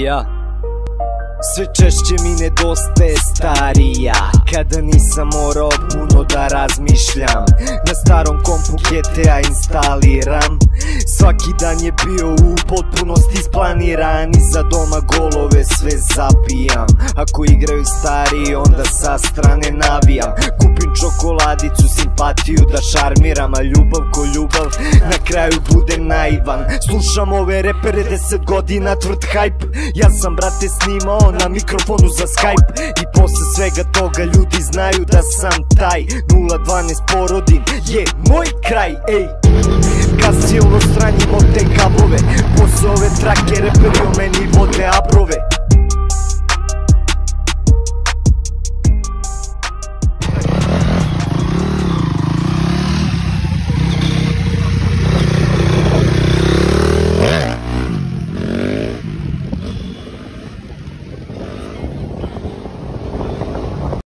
Ja. Sve češće mi nedostaje starija, kada nisam morao puno da razmišljam. Na starom kompu GTA instaliram, svaki dan je bio u potpunosti isplaniran. Iza doma golove sve zabijam, ako igraju stariji onda sa strane navijam. Kupim čokoladicu, simpatiju da šarmiram, a ljubav ko ljubav na kraju budem naivan. Slušam ove repere 10 godina, tvrd hype. Ja sam brate snimao na mikrofonu za Skype, i posle svega toga ljudi znaju da sam taj 012 Porodin je moj kraj, ej. Kasije stranjimo te kablove, posle ove trake reperi o meni vode abrove.